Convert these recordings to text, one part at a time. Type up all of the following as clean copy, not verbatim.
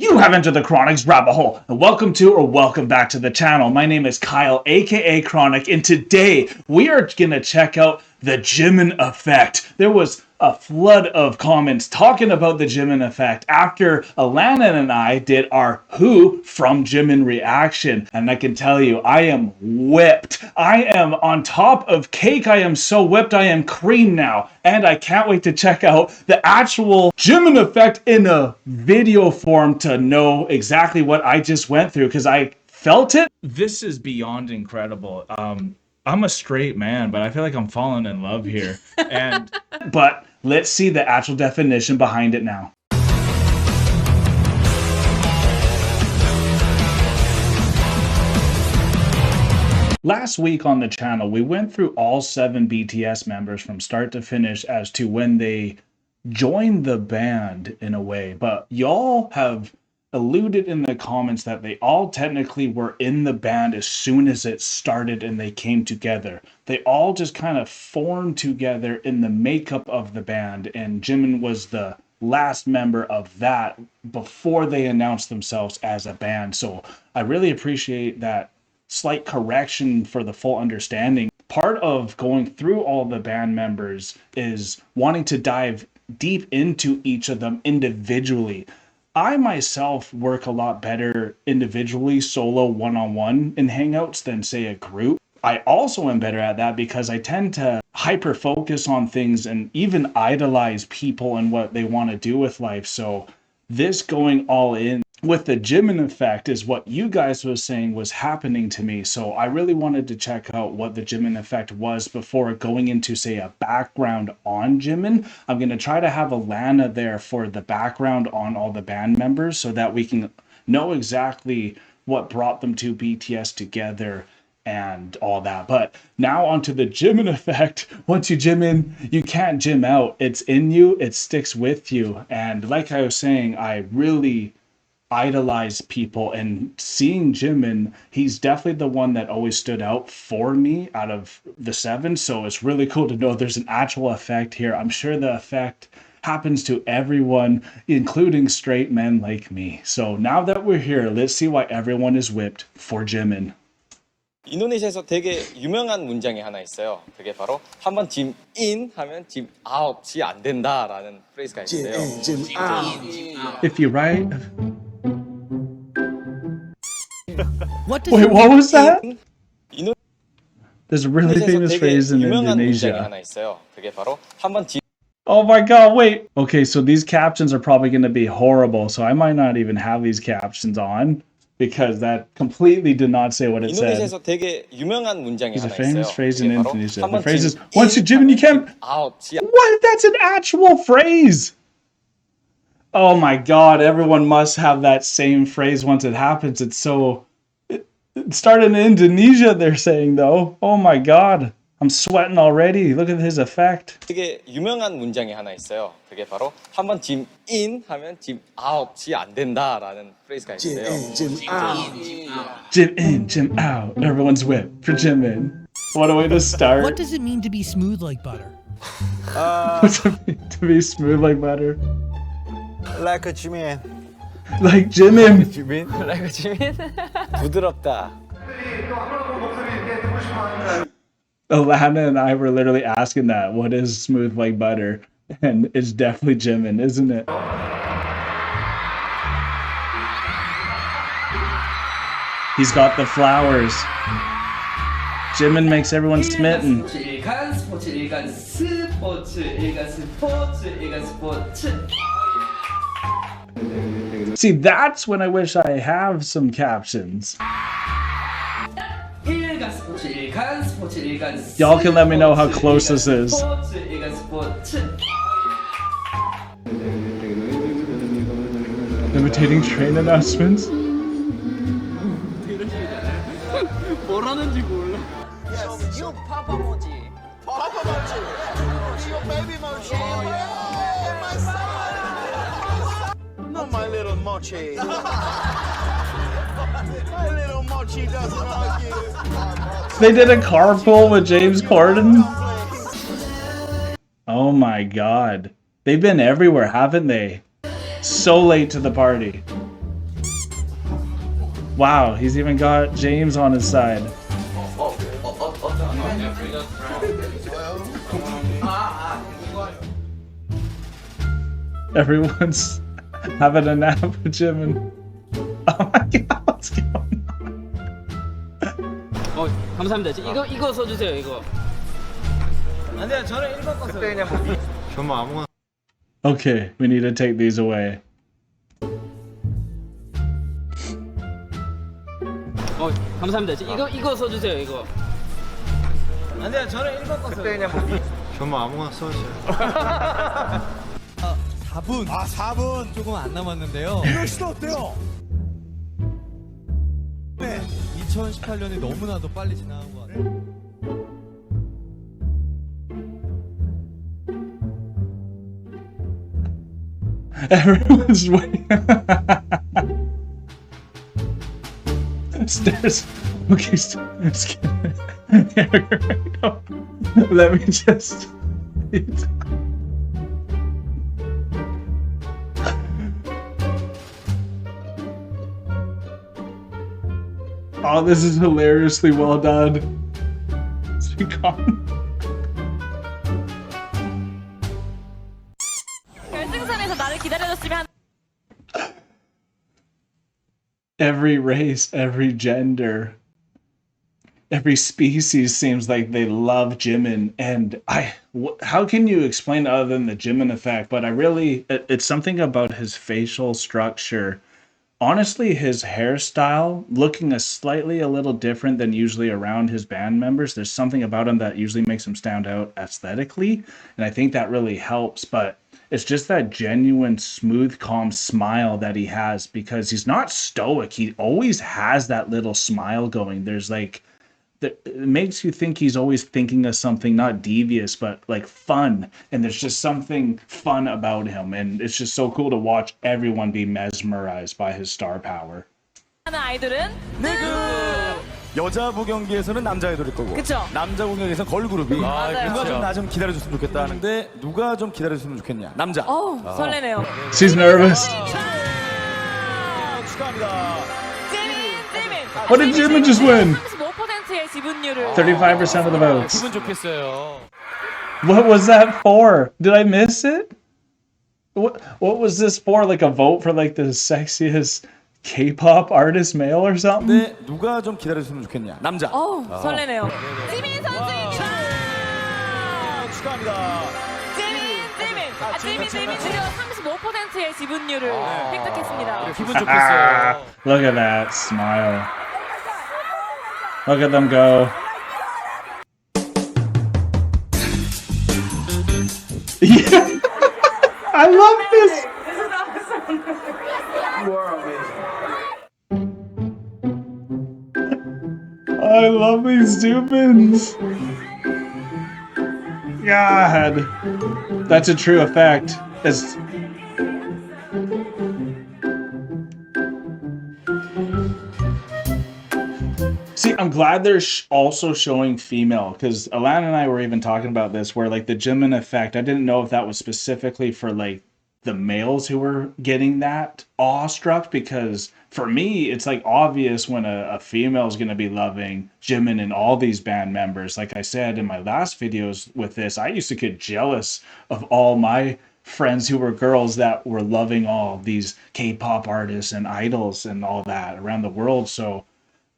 You have entered the Chronic's rabbit hole, and welcome back to the channel. My name is Kyle, aka Chronic, and today we are gonna check out the Jimin Effect. There was a flood of comments talking about the Jimin Effect after Alana and I did our Who from Jimin reaction, and I can tell you, I am whipped. I am on top of cake. I am so whipped. I am cream now, and I can't wait to check out the actual Jimin Effect in a video form to know exactly what I just went through, because I felt it. This is beyond incredible. I'm a straight man, but I feel like I'm falling in love here. But let's see the actual definition behind it now. Last week on the channel, we went through all 7 BTS members from start to finish as to when they joined the band in a way, but y'all have alluded in the comments that they all technically were in the band as soon as it started and they came together. They all just kind of formed together in the makeup of the band, and Jimin was the last member of that before they announced themselves as a band. So I really appreciate that slight correction for the full understanding. Part of going through all the band members is wanting to dive deep into each of them individually. I myself work a lot better individually, solo, one-on-one in Hangouts than, say, a group. I also am better at that because I tend to hyper-focus on things and even idolize people and what they want to do with life. So this going all in with the Jimin Effect is what you guys were saying was happening to me. So I really wanted to check out what the Jimin Effect was before going into, say, a background on Jimin. I'm going to try to have Alana there for the background on all the band members so that we can know exactly what brought them to BTS together and all that. But now onto the Jimin Effect. Once you Jim in, you can't Jim out. It's in you, it sticks with you. And like I was saying, I really idolize people, and seeing Jimin, he's definitely the one that always stood out for me out of the 7. So it's really cool to know there's an actual effect here. I'm sure the effect happens to everyone, including straight men like me. So now that we're here, let's see why everyone is whipped for Jimin. 인도네시아에서 되게 유명한 문장이 하나 있어요. 그게 바로 한번 짐 인 하면 짐 아웃이 안 된다라는 프레이즈가 있는데요. If you write... Wait, what was that? There's a really famous phrase in Indonesia. Oh my god, wait. Okay, so these captions are probably going to be horrible, so I might not even have these captions on, because that completely did not say what it said. There's a famous phrase in Indonesia. The phrase is, once you Jimin, you can't... What? That's an actual phrase! Oh my god, everyone must have that same phrase once it happens. It's so... It started in Indonesia, they're saying, though. Oh my god. I'm sweating already. Look at his effect. 되게 유명한 문장이 하나 있어요. 그게 바로 한번 짐 인 하면 짐 아웃이 안 된다라는 프레이즈가 있는데요. Jim in, Jim out. Everyone's whipped for Jimin. What a way to start. What does it mean to be smooth like butter? What's it mean to be smooth like butter? Like a Jimin. Like Jimin. Like Jimin? 부드럽다. Alana and I were literally asking that. What is smooth like butter? And it's definitely Jimin, isn't it? He's got the flowers. Jimin makes everyone smitten. See, that's when I wish I have some captions. Y'all can let me know how close this is. Imitating train announcements? 뭐라는지 몰라. Yes, you Papa Mochi. Papa Mochi. You baby Mochi. My son. Oh, my little Mochi. My little Mochi doesn't like you. They did a carpool with James Corden? Oh my god. They've been everywhere, haven't they? So late to the party. Wow, he's even got James on his side. Everyone's having a nap with Jimin. Oh my god, what's going on? 감사합니다. 이거 써주세요. 이거. 안 돼요. 저는 1번 거 써요. 정말 아무거나. Okay, we need to take these away. 감사합니다. 이거 써주세요. 이거. 안 돼요. 저는 1번 거 써요. 정말 아무거나 써주세요. 4분. 아, 4분. 조금 안 남았는데요. 이럴 수도 어때요? 네. 2018년이 너무나도 빨리 지나간 것 같아요. Everyone's waiting. Stairs. Okay, here we go. Let me just. Oh, this is hilariously well done. Speak on. 결승선에서 나를 기다려줬으면. Every race, every gender, every species seems like they love Jimin, and how can you explain other than the Jimin effect? But it's something about his facial structure. Honestly, his hairstyle looking a little different than usually around his band members. There's something about him that usually makes him stand out aesthetically, and I think that really helps. But it's just that genuine, smooth, calm smile that he has, because he's not stoic. He always has that little smile going. It makes you think he's always thinking of something not devious, but like fun. And there's just something fun about him. And it's just so cool to watch everyone be mesmerized by his star power. 하는 아이돌은 여자부 경기에서는 남자 아이돌일 거고 그쵸? 남자 경기에서는 걸그룹이 맞아요. 누가 좀 나 좀 기다려줬으면 좋겠다 하는데 누가 좀 기다려줬으면 좋겠냐? 남자. 설레네요. She's nervous. 축하합니다. What did Jimin just win? 35%의 지분율을 35% of the votes. 기분 좋겠어요. What was that for? Did I miss it? What was this for? Like a vote for like the sexiest K-pop artist male or something? 네, 누가 좀 기다려줬으면 좋겠냐? 남자. 설레네요. 지민 선수 축하합니다. 지민 드디어 35%의 지분율을 획득했습니다. 기분 좋겠어요. Look at that smile. Look at them go. Yeah. I love this. I love these Zubins. God. That's a true effect. See, I'm glad they're also showing female, because Alana and I were even talking about this, where like the Jimin effect, I didn't know if that was specifically for like the males who were getting that awestruck, because for me, it's like obvious when a female is going to be loving Jimin and all these band members. Like I said in my last videos with this, I used to get jealous of all my friends who were girls that were loving all these K-pop artists and idols and all that around the world. So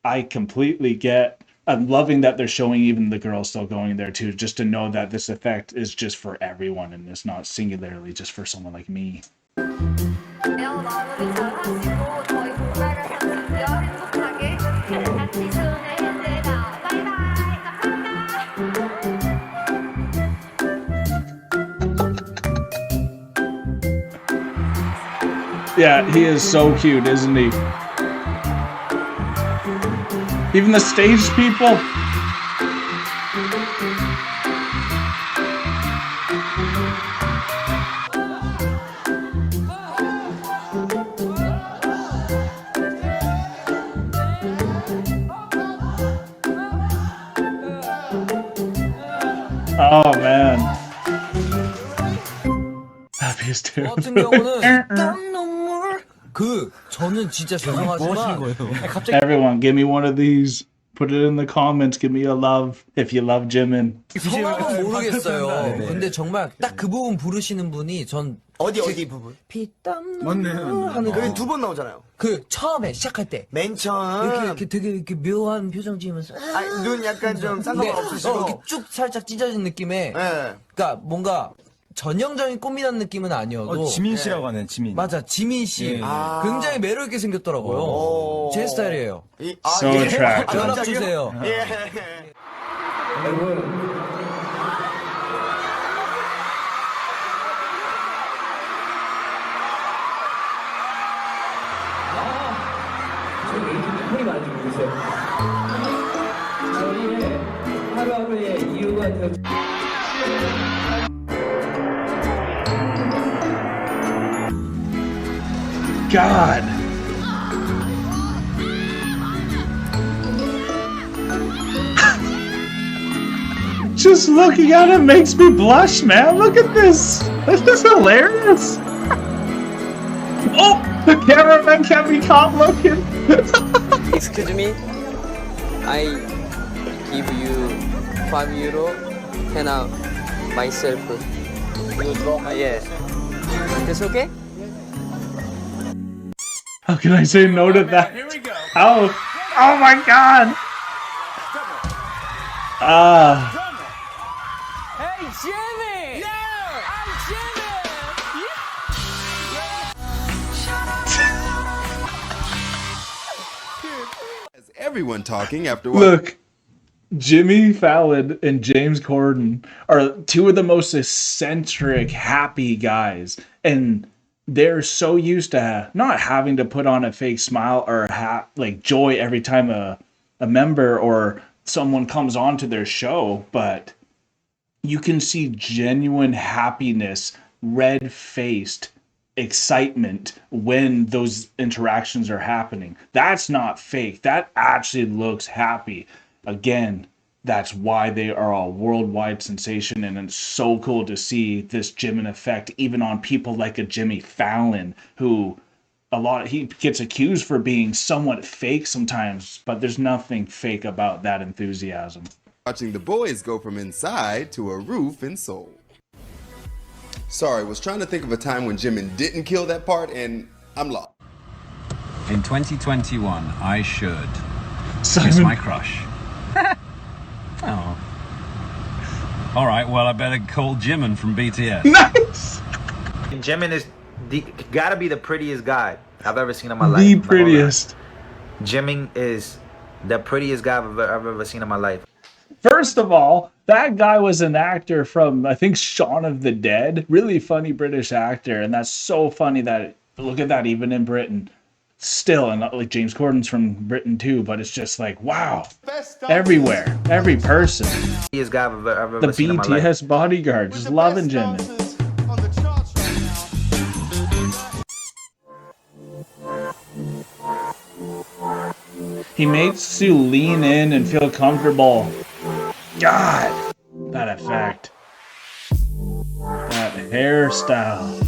I completely get, I'm loving that they're showing even the girls still going there too, just to know that this effect is just for everyone and it's not singularly just for someone like me. Yeah, he is so cute, isn't he? Even the stage people. Oh man. Happiest tune. 같은 경우는 땀 눈물 그 저는 진짜 죄송하지만 Everyone, give me one of these. Put it in the comments. Give me a love if you love Jimin. 성함은 모르겠어요. 근데 정말 딱 그 부분 부르시는 분이 전 어디 부분? 피땀 하는 그게 두 번 나오잖아요. 그 처음에 시작할 때 맨 처음. 이렇게 되게 이렇게 묘한 표정 지으면서 눈 약간 좀 상관없으시고. 이렇게 쭉 살짝 찢어진 느낌의 네. 그러니까 뭔가 전형적인 꽃미남 느낌은 아니어도 지민 씨라고 하네, 지민. 맞아 지민 씨 굉장히 매력 있게 생겼더라고요. 오. 제 스타일이에요. So attractive. 연락 주세요. 예. 흔히 많이 모르세요. 저희의 하루하루의 이유가 되어. God. Just looking at it makes me blush, man. Look at this. This is hilarious. Oh, the cameraman can't be caught looking. Excuse me, I give you €5. Can I myself? You draw my That's okay? How can I say no to that? Here we go. Oh, oh my God. Hey, Jimmy! Yeah! I'm Jimmy! Everyone talking after what? Look, Jimmy Fallon and James Corden are two of the most eccentric, happy guys. And they're so used to not having to put on a fake smile or like joy every time a member or someone comes onto their show, but you can see genuine happiness, red-faced excitement when those interactions are happening. That's not fake. That actually looks happy. Again, that's why they are a worldwide sensation, and it's so cool to see this Jimin effect even on people like a Jimmy Fallon, who he gets accused for being somewhat fake sometimes, but there's nothing fake about that enthusiasm. Watching the boys go from inside to a roof in Seoul. Sorry, was trying to think of a time when Jimin didn't kill that part, and I'm lost. In 2021, I should kiss Simon. my crush. Oh. All right, well, I better call Jimin from BTS. Nice! Jimin is gotta be the prettiest guy I've ever seen in my life. The prettiest. Jimin is the prettiest guy I've ever seen in my life. First of all, that guy was an actor from, I think, Shaun of the Dead. Really funny British actor. And that's so funny that, look at that, even in Britain. Still, and like James Corden's from Britain too, but it's just like, wow. Everywhere. Every person. Prettiest guy I've ever The seen in my life. BTS bodyguard, just loving Jimin. He makes you lean in and feel comfortable. God, that effect. That hairstyle.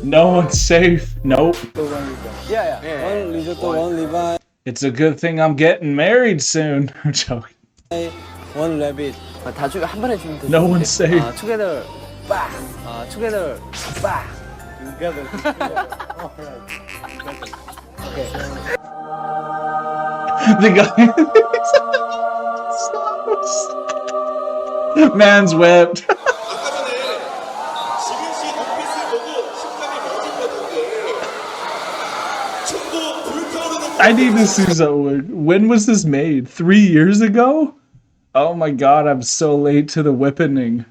No one's safe. Nope. One risotto, one Levi, It's a good thing I'm getting married soon. I'm joking. one rabbit. 다 중에 한 번에 주면 돼. No one's safe. Together, 빡. Together, 빡. Together. The guy. Man's whipped. I need to see something. When was this made? 3 years ago? Oh my god, I'm so late to the whipping.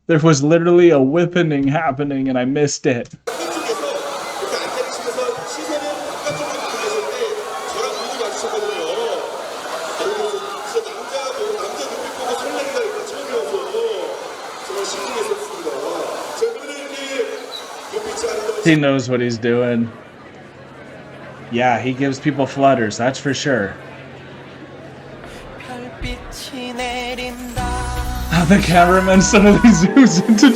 There was literally a whipping happening and I missed it. He knows what he's doing. Yeah, he gives people flutters, that's for sure. How the cameraman suddenly zooms into.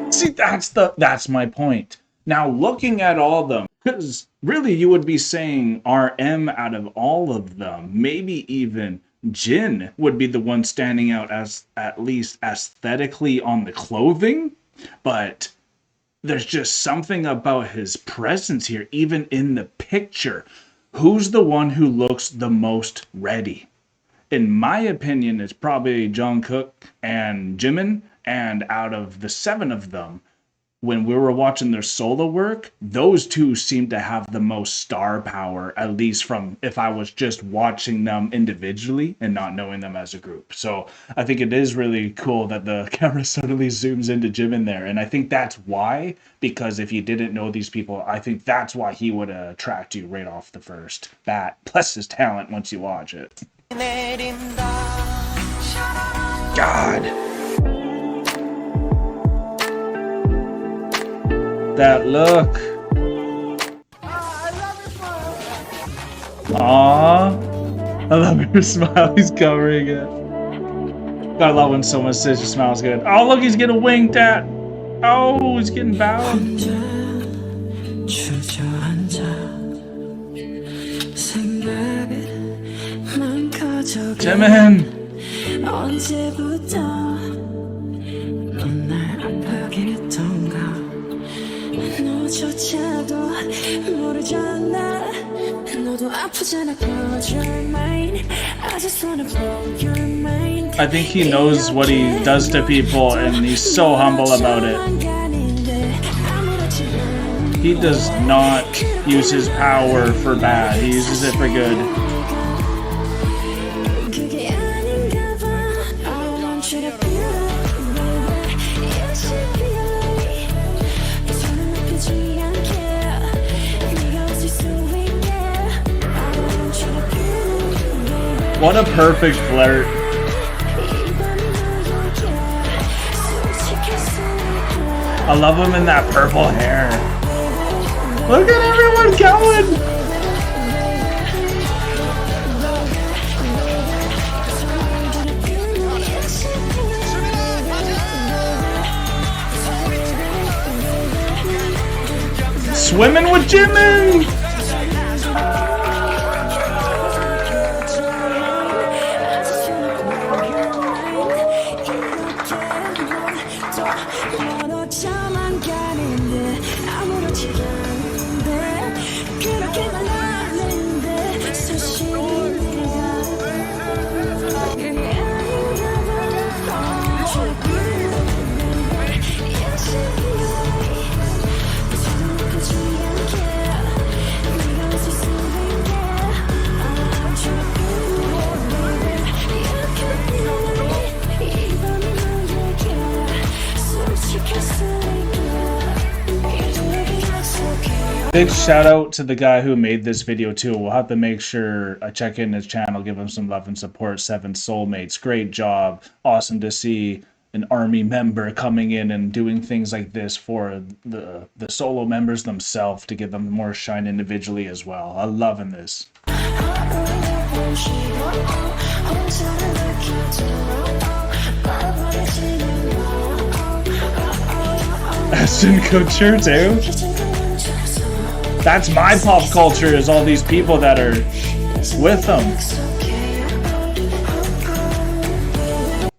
See, that's my point. Now, looking at all of them, Because really, you would be saying RM out of all of them. Maybe even Jin would be the one standing out as at least aesthetically on the clothing. But there's just something about his presence here, even in the picture. Who's the one who looks the most ready? In my opinion, it's probably Jungkook and Jimin. And out of the 7 of them, when we were watching their solo work, those 2 seemed to have the most star power, at least from if I was just watching them individually and not knowing them as a group. So I think it is really cool that the camera suddenly zooms into Jimin there. And I think that's why, because if you didn't know these people, I think that's why he would attract you right off the first bat. Plus his talent once you watch it. God. That look. Aww. I love your smile. He's covering it. Gotta love when someone says your smile's good. Oh, look, he's getting winked at. Oh, he's getting bowed. Jimin. I think he knows what he does to people and he's so humble about it. He does not use his power for bad, he uses it for good. What a perfect flirt. I love him in that purple hair. Look at everyone going! Swimming with Jimin! Big shout out to the guy who made this video too. We'll have to make sure I check in his channel, give him some love and support. 7 Soulmates, great job. Awesome to see an army member coming in and doing things like this for the solo members themselves to give them more shine individually as well. I'm loving this. Ashton Kutcher too? That's my pop culture, is all these people that are with them.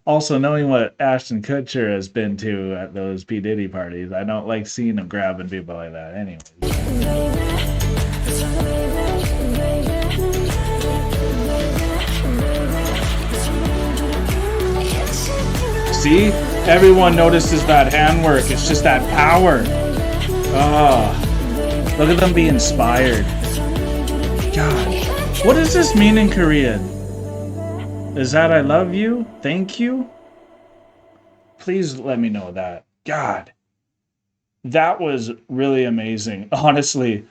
Also, knowing what Ashton Kutcher has been to at those P. Diddy parties, I don't like seeing him grabbing people like that anyway. See? Everyone notices that handwork. It's just that power. Ah. Look at them be inspired. God. What does this mean in Korean? Is that I love you? Thank you? Please let me know that. God. That was really amazing. Honestly,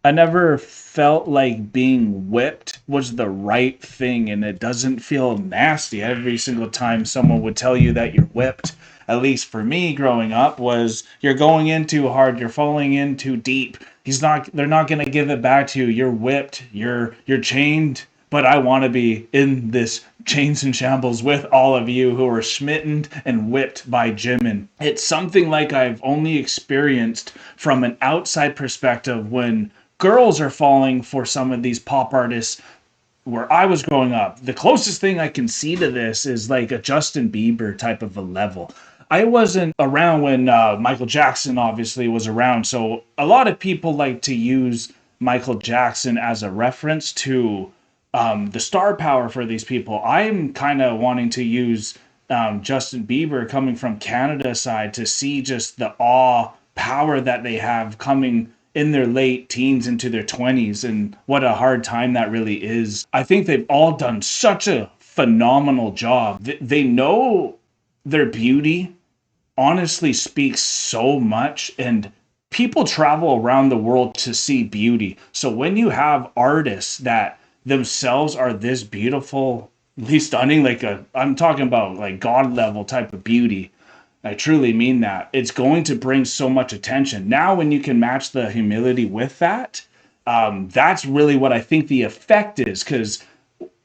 I never felt like being whipped was the right thing, and it doesn't feel nasty every single time someone would tell you that you're whipped. At least for me growing up, was you're going in too hard, you're falling in too deep. They're not gonna give it back to you. You're whipped, you're chained, but I want to be in this chains and shambles with all of you who are smitten and whipped by Jimin. It's something like I've only experienced from an outside perspective when girls are falling for some of these pop artists where I was growing up. The closest thing I can see to this is like a Justin Bieber type of a level. I wasn't around when Michael Jackson obviously was around, so a lot of people like to use Michael Jackson as a reference to the star power for these people. I'm kind of wanting to use Justin Bieber coming from Canada side to see just the awe power that they have coming in their late teens into their 20s, and what a hard time that really is. I think they've all done such a phenomenal job. They know their beauty honestly speaks so much, and people travel around the world to see beauty. So when you have artists that themselves are this beautiful, stunning, I'm talking about like God level type of beauty, I truly mean that. It's going to bring so much attention. Now, when you can match the humility with that, that's really what I think the effect is. Because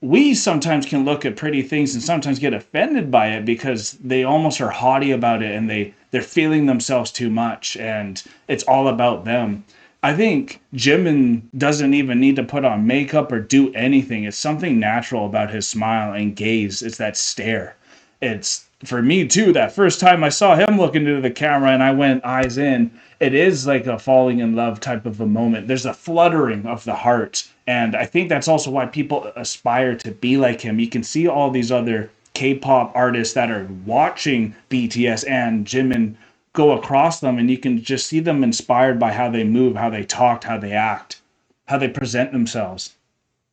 we sometimes can look at pretty things and sometimes get offended by it because they almost are haughty about it, and they're feeling themselves too much, and it's all about them. I think Jimin doesn't even need to put on makeup or do anything. It's something natural about his smile and gaze. It's that stare. It's for me too, that first time I saw him look into the camera and I went eyes in, it is like a falling in love type of a moment. There's a fluttering of the heart. And I think that's also why people aspire to be like him. You can see all these other K-pop artists that are watching BTS and Jimin go across them, and you can just see them inspired by how they move, how they talk, how they act, how they present themselves.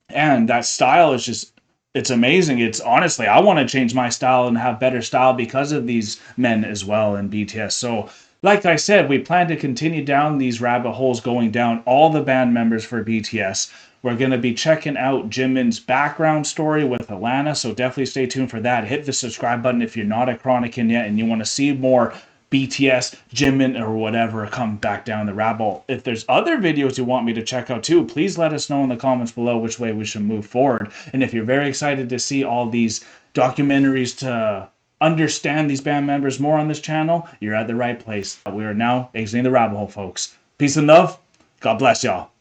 And that style is just, it's amazing. It's honestly, I want to change my style and have better style because of these men as well in BTS. So like I said, we plan to continue down these rabbit holes, going down all the band members for BTS. We're going to be checking out Jimin's background story with Alana, so definitely stay tuned for that. Hit the subscribe button if you're not a Chronican yet and you want to see more BTS, Jimin, or whatever come back down the rabbit hole. If there's other videos you want me to check out too, please let us know in the comments below which way we should move forward. And if you're very excited to see all these documentaries to understand these band members more on this channel, you're at the right place. We are now exiting the rabbit hole, folks. Peace and love. God bless y'all.